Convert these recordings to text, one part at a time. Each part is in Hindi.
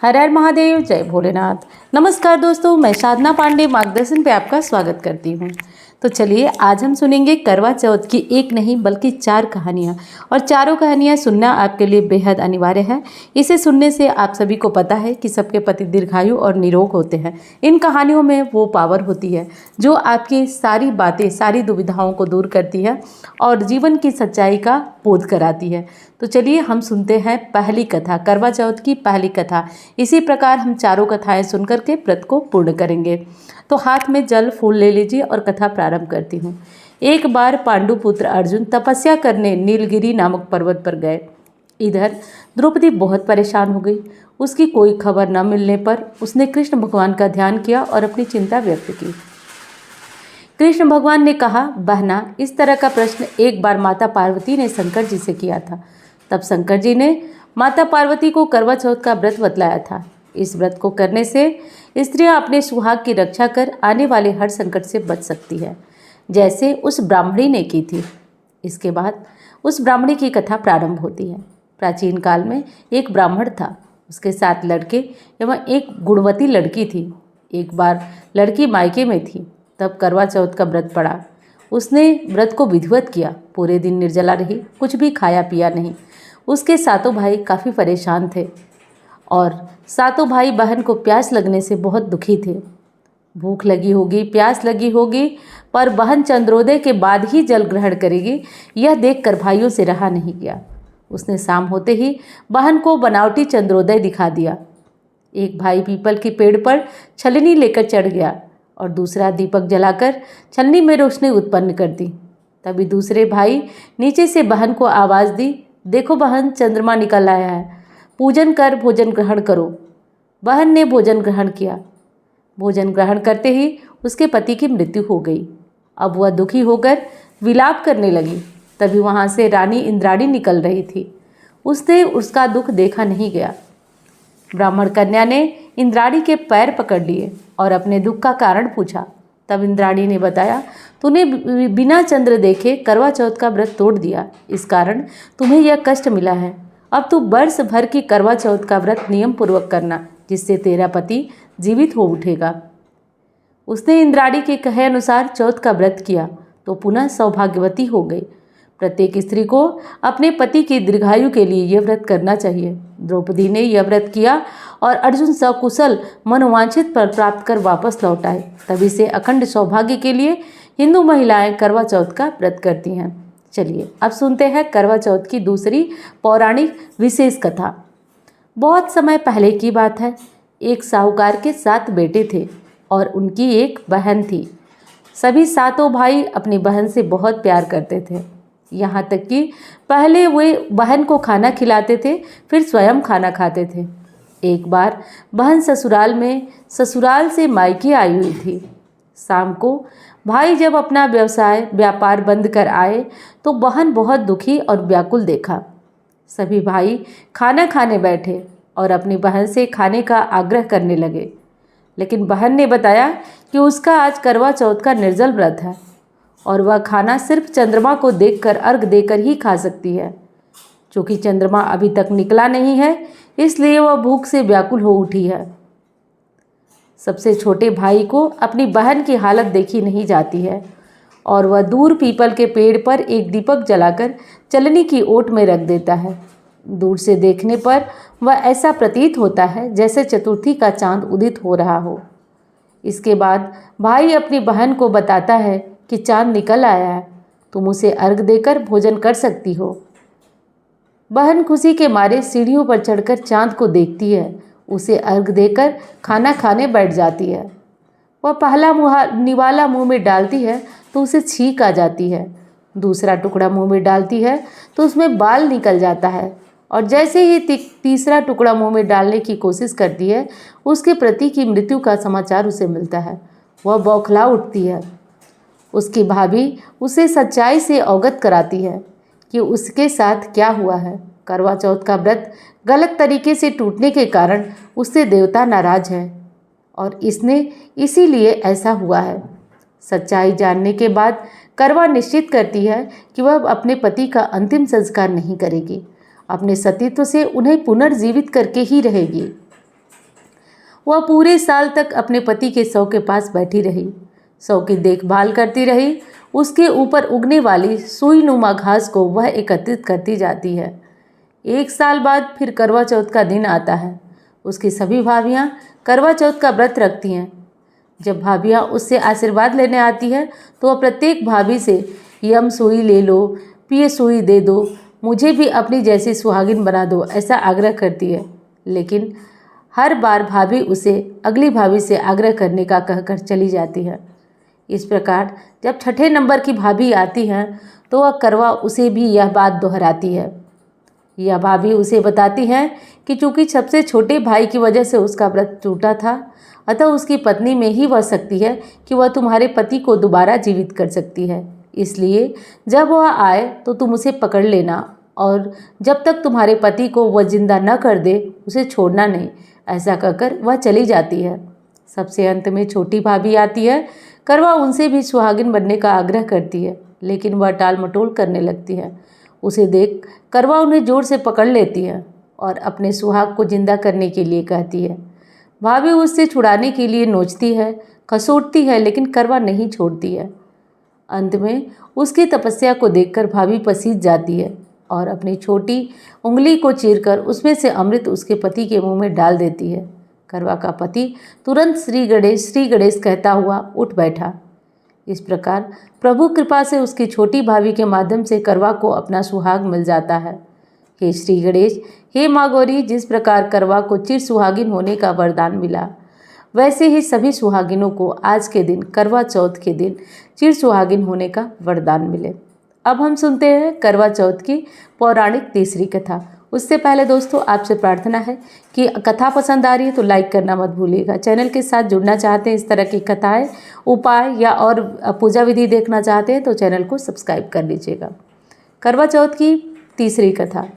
हर हर महादेव, जय भोलेनाथ। नमस्कार दोस्तों, मैं साधना पांडे मार्गदर्शन पे आपका स्वागत करती हूँ। तो चलिए आज हम सुनेंगे करवा चौथ की एक नहीं बल्कि 4 कहानियाँ, और चारों कहानियाँ सुनना आपके लिए बेहद अनिवार्य है। इसे सुनने से आप सभी को पता है कि सबके पति दीर्घायु और निरोग होते हैं। इन कहानियों में वो पावर होती है जो आपकी सारी बातें, सारी दुविधाओं को दूर करती है और जीवन की सच्चाई का बोध कराती है। तो चलिए हम सुनते हैं पहली कथा, करवा चौथ की पहली कथा। इसी प्रकार हम चारों कथाएं सुनकर के व्रत को पूर्ण करेंगे। तो हाथ में जल फूल ले लीजिए और कथा प्रारंभ करती हूँ। एक बार पांडुपुत्र अर्जुन तपस्या करने नीलगिरी नामक पर्वत पर गए। इधर द्रौपदी बहुत परेशान हो गई। उसकी कोई खबर न मिलने पर उसने कृष्ण भगवान का ध्यान किया और अपनी चिंता व्यक्त की। कृष्ण भगवान ने कहा, बहना, इस तरह का प्रश्न एक बार माता पार्वती ने शंकर जी से किया था। तब शंकर जी ने माता पार्वती को करवा चौथ का व्रत बतलाया था। इस व्रत को करने से स्त्रियां अपने सुहाग की रक्षा कर आने वाले हर संकट से बच सकती है, जैसे उस ब्राह्मणी ने की थी। इसके बाद उस ब्राह्मणी की कथा प्रारंभ होती है। प्राचीन काल में एक ब्राह्मण था, उसके 7 लड़के एवं एक गुणवती लड़की थी। एक बार लड़की मायके में थी, तब करवा चौथ का व्रत पड़ा। उसने व्रत को विधिवत किया, पूरे दिन निर्जला रही, कुछ भी खाया पिया नहीं। उसके सातों भाई काफ़ी परेशान थे और सातों भाई बहन को प्यास लगने से बहुत दुखी थे। भूख लगी होगी, प्यास लगी होगी, पर बहन चंद्रोदय के बाद ही जल ग्रहण करेगी, यह देखकर भाइयों से रहा नहीं गया। उसने शाम होते ही बहन को बनावटी चंद्रोदय दिखा दिया। एक भाई पीपल के पेड़ पर छलनी लेकर चढ़ गया और दूसरा दीपक जलाकर छलनी में रोशनी उत्पन्न कर दी। तभी दूसरे भाई नीचे से बहन को आवाज़ दी, देखो बहन, चंद्रमा निकल आया है, पूजन कर भोजन ग्रहण करो। बहन ने भोजन ग्रहण किया। भोजन ग्रहण करते ही उसके पति की मृत्यु हो गई। अब वह दुखी होकर विलाप करने लगी। तभी वहाँ से रानी इंद्राणी निकल रही थी। उसने उसका दुख देखा नहीं गया। ब्राह्मण कन्या ने इंद्राणी के पैर पकड़ लिए और अपने दुख का कारण पूछा। तब इंद्राणी ने बताया, तूने बिना चंद्र देखे करवा चौथ का व्रत तोड़ दिया, इस कारण तुम्हें यह कष्ट मिला है। अब तू वर्ष भर की करवा चौथ का व्रत नियम पूर्वक करना, जिससे तेरा पति जीवित हो उठेगा। उसने इंद्राणी के कहे अनुसार चौथ का व्रत किया तो पुनः सौभाग्यवती हो गई। प्रत्येक स्त्री को अपने पति की दीर्घायु के लिए यह व्रत करना चाहिए। द्रौपदी ने यह व्रत किया और अर्जुन सकुशल मनोवांछित फल प्राप्त कर वापस लौट आए। तभी से अखंड सौभाग्य के लिए हिंदू महिलाएं करवा चौथ का व्रत करती हैं। चलिए अब सुनते हैं करवा चौथ की दूसरी पौराणिक विशेष कथा। बहुत समय पहले की बात है। एक साहूकार के 7 बेटे थे और उनकी एक बहन थी। सभी सातों भाई अपनी बहन से बहुत प्यार करते थे, यहाँ तक कि पहले वे बहन को खाना खिलाते थे, फिर स्वयं खाना खाते थे। एक बार बहन ससुराल से मायके आई हुई थी। शाम को भाई जब अपना व्यापार बंद कर आए तो बहन बहुत दुखी और व्याकुल देखा। सभी भाई खाना खाने बैठे और अपनी बहन से खाने का आग्रह करने लगे, लेकिन बहन ने बताया कि उसका आज करवा चौथ का निर्जल व्रत है और वह खाना सिर्फ चंद्रमा को देखकर, अर्घ देकर ही खा सकती है। चूँकि चंद्रमा अभी तक निकला नहीं है, इसलिए वह भूख से व्याकुल हो उठी है। सबसे छोटे भाई को अपनी बहन की हालत देखी नहीं जाती है और वह दूर पीपल के पेड़ पर एक दीपक जलाकर चलनी की ओट में रख देता है। दूर से देखने पर वह ऐसा प्रतीत होता है जैसे चतुर्थी का चांद उदित हो रहा हो। इसके बाद भाई अपनी बहन को बताता है कि चांद निकल आया है, तुम उसे अर्घ देकर भोजन कर सकती हो। बहन खुशी के मारे सीढ़ियों पर चढ़कर चांद को देखती है, उसे अर्घ देकर खाना खाने बैठ जाती है। वह पहला निवाला मुंह में डालती है तो उसे छींक आ जाती है। दूसरा टुकड़ा मुंह में डालती है तो उसमें बाल निकल जाता है और जैसे ही तीसरा टुकड़ा मुंह में डालने की कोशिश करती है, उसके पति की मृत्यु का समाचार उसे मिलता है। वह बौखला उठती है। उसकी भाभी उसे सच्चाई से अवगत कराती है कि उसके साथ क्या हुआ है। करवा चौथ का व्रत गलत तरीके से टूटने के कारण उससे देवता नाराज है और इसने इसीलिए ऐसा हुआ है। सच्चाई जानने के बाद करवा निश्चित करती है कि वह अपने पति का अंतिम संस्कार नहीं करेगी, अपने सतीत्व से उन्हें पुनर्जीवित करके ही रहेगी। वह पूरे साल तक अपने पति के शव के पास बैठी रही, शव की देखभाल करती रही। उसके ऊपर उगने वाली सुईनुमा घास को वह एकत्रित करती जाती है। 1 साल बाद फिर करवा चौथ का दिन आता है। उसकी सभी भाभियाँ करवा चौथ का व्रत रखती हैं। जब भाभियाँ उससे आशीर्वाद लेने आती है तो वह प्रत्येक भाभी से यम सुई ले लो, पिए सुई दे दो, मुझे भी अपनी जैसी सुहागिन बना दो, ऐसा आग्रह करती है। लेकिन हर बार भाभी उसे अगली भाभी से आग्रह करने का कहकर चली जाती है। इस प्रकार जब 6ठे नंबर की भाभी आती है तो वह करवा उसे भी यह बात दोहराती है। यह भाभी उसे बताती है कि चूंकि सबसे छोटे भाई की वजह से उसका व्रत टूटा था, अतः उसकी पत्नी में ही वह शक्ति है कि वह तुम्हारे पति को दोबारा जीवित कर सकती है। इसलिए जब वह आए तो तुम उसे पकड़ लेना और जब तक तुम्हारे पति को वह जिंदा न कर दे उसे छोड़ना नहीं। ऐसा कहकर वह चली जाती है। सबसे अंत में छोटी भाभी आती है। करवा उनसे भी सुहागिन बनने का आग्रह करती है, लेकिन वह टाल मटोल करने लगती है। उसे देख करवा उन्हें जोर से पकड़ लेती है और अपने सुहाग को जिंदा करने के लिए कहती है। भाभी उससे छुड़ाने के लिए नोचती है, खसोटती है, लेकिन करवा नहीं छोड़ती है। अंत में उसकी तपस्या को देखकर भाभी पसीज जाती है और अपनी छोटी उंगली को चीरकर उसमें से अमृत उसके पति के मुंह में डाल देती है। करवा का पति तुरंत श्री गणेश कहता हुआ उठ बैठा। इस प्रकार प्रभु कृपा से उसकी छोटी भाभी के माध्यम से करवा को अपना सुहाग मिल जाता है। हे श्री गणेश, हे माँ गौरी, जिस प्रकार करवा को चिर सुहागिन होने का वरदान मिला, वैसे ही सभी सुहागिनों को आज के दिन करवा चौथ के दिन चिर सुहागिन होने का वरदान मिले। अब हम सुनते हैं करवा चौथ की पौराणिक तीसरी कथा। उससे पहले दोस्तों आपसे प्रार्थना है कि कथा पसंद आ रही है तो लाइक करना मत भूलिएगा। चैनल के साथ जुड़ना चाहते हैं, इस तरह की कथाएं, उपाय या और पूजा विधि देखना चाहते हैं तो चैनल को सब्सक्राइब कर लीजिएगा। करवा चौथ की तीसरी कथा।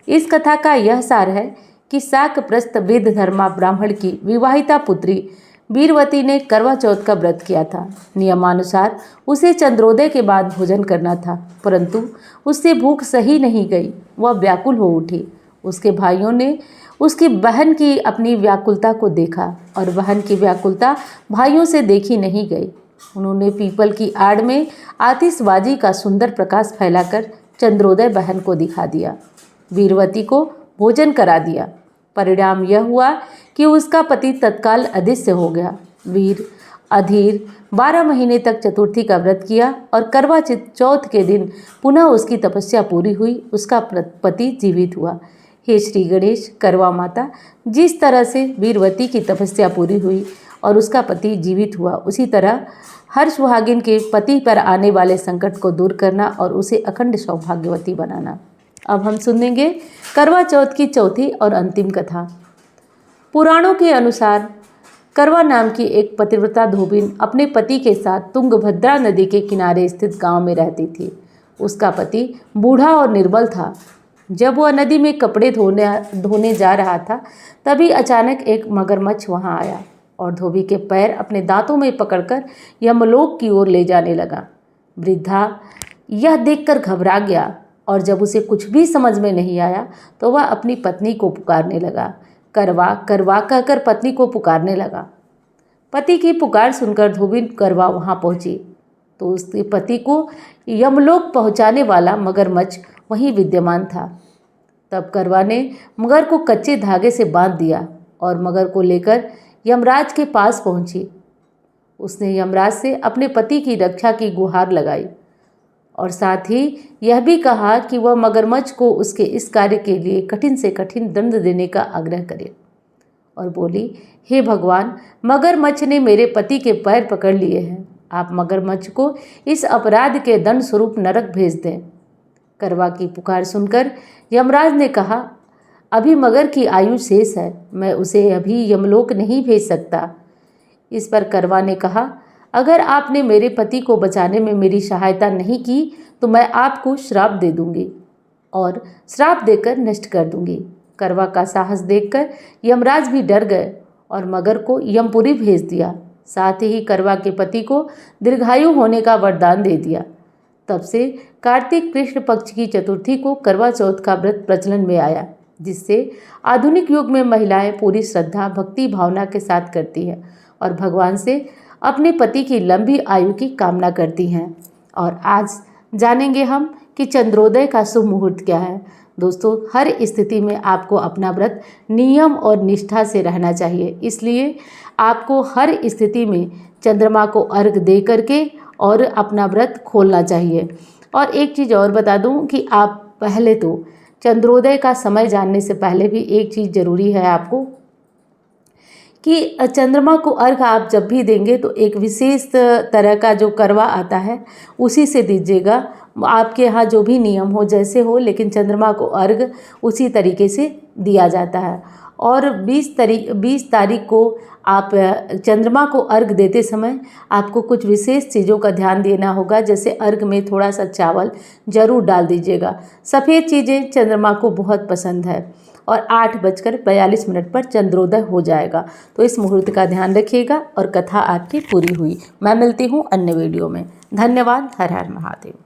इस कथा का यह सार है कि शाकप्रस्थ वृद्ध धर्मा ब्राह्मण की विवाहिता पुत्री वीरवती ने करवा चौथ का व्रत किया था। नियमानुसार उसे चंद्रोदय के बाद भोजन करना था, परंतु उससे भूख सही नहीं गई। वह व्याकुल हो उठी। उसके भाइयों ने उसकी बहन की अपनी व्याकुलता को देखा और बहन की व्याकुलता भाइयों से देखी नहीं गई। उन्होंने पीपल की आड़ में आतिशबाजी का सुंदर प्रकाश फैलाकर चंद्रोदय बहन को दिखा दिया। वीरवती को भोजन करा दिया। परिणाम यह हुआ कि उसका पति तत्काल अदृश्य हो गया। वीर अधीर 12 महीने तक चतुर्थी का व्रत किया और करवा चौथ के दिन पुनः उसकी तपस्या पूरी हुई। उसका पति जीवित हुआ। हे श्री गणेश, करवा माता, जिस तरह से वीरवती की तपस्या पूरी हुई और उसका पति जीवित हुआ, उसी तरह हर सुहागिन के पति पर आने वाले संकट को दूर करना और उसे अखंड सौभाग्यवती बनाना। अब हम सुनेंगे करवा चौथ की चौथी और अंतिम कथा। पुराणों के अनुसार करवा नाम की एक पतिव्रता धोबिन अपने पति के साथ तुंगभद्रा नदी के किनारे स्थित गांव में रहती थी। उसका पति बूढ़ा और निर्बल था। जब वह नदी में कपड़े धोने जा रहा था, तभी अचानक एक मगरमच्छ वहां आया और धोबी के पैर अपने दांतों में पकड़कर यमलोक की ओर ले जाने लगा। वृद्धा यह देखकर घबरा गया और जब उसे कुछ भी समझ में नहीं आया तो वह अपनी पत्नी को पुकारने लगा। करवा करवा कहकर पत्नी को पुकारने लगा। पति की पुकार सुनकर धोबिन करवा वहां पहुंची तो उसके पति को यमलोक पहुंचाने वाला मगरमच्छ वहीं विद्यमान था। तब करवा ने मगर को कच्चे धागे से बांध दिया और मगर को लेकर यमराज के पास पहुंची। उसने यमराज से अपने पति की रक्षा की गुहार लगाई और साथ ही यह भी कहा कि वह मगरमच्छ को उसके इस कार्य के लिए कठिन से कठिन दंड देने का आग्रह करे और बोली, हे भगवान, मगरमच्छ ने मेरे पति के पैर पकड़ लिए हैं। आप मगरमच्छ को इस अपराध के दंड स्वरूप नरक भेज दें। करवा की पुकार सुनकर यमराज ने कहा, अभी मगर की आयु शेष है, मैं उसे अभी यमलोक नहीं भेज सकता। इस पर करवा ने कहा, अगर आपने मेरे पति को बचाने में मेरी सहायता नहीं की तो मैं आपको श्राप दे दूंगी और श्राप देकर नष्ट कर दूंगी। करवा का साहस देखकर यमराज भी डर गए और मगर को यमपुरी भेज दिया। साथ ही करवा के पति को दीर्घायु होने का वरदान दे दिया। तब से कार्तिक कृष्ण पक्ष की चतुर्थी को करवा चौथ का व्रत प्रचलन में आया। जिससे आधुनिक युग में महिलाएं पूरी श्रद्धा भक्ति भावना के साथ करती हैं और भगवान से अपने पति की लंबी आयु की कामना करती हैं। और आज जानेंगे हम कि चंद्रोदय का शुभ मुहूर्त क्या है। दोस्तों, हर स्थिति में आपको अपना व्रत नियम और निष्ठा से रहना चाहिए, इसलिए आपको हर स्थिति में चंद्रमा को अर्घ दे करके और अपना व्रत खोलना चाहिए। और एक चीज़ और बता दूं कि आप पहले तो चंद्रोदय का समय जानने से पहले भी एक चीज़ ज़रूरी है आपको कि चंद्रमा को अर्घ आप जब भी देंगे तो एक विशेष तरह का जो करवा आता है उसी से दीजिएगा। आपके यहाँ जो भी नियम हो जैसे हो, लेकिन चंद्रमा को अर्घ उसी तरीके से दिया जाता है। और 20 तारीख को आप चंद्रमा को अर्घ देते समय आपको कुछ विशेष चीज़ों का ध्यान देना होगा। जैसे अर्घ में थोड़ा सा चावल ज़रूर डाल दीजिएगा। सफ़ेद चीज़ें चंद्रमा को बहुत पसंद है। और 8:42 पर चंद्रोदय हो जाएगा, तो इस मुहूर्त का ध्यान रखिएगा। और कथा आपकी पूरी हुई। मैं मिलती हूँ अन्य वीडियो में। धन्यवाद। हर हर महादेव।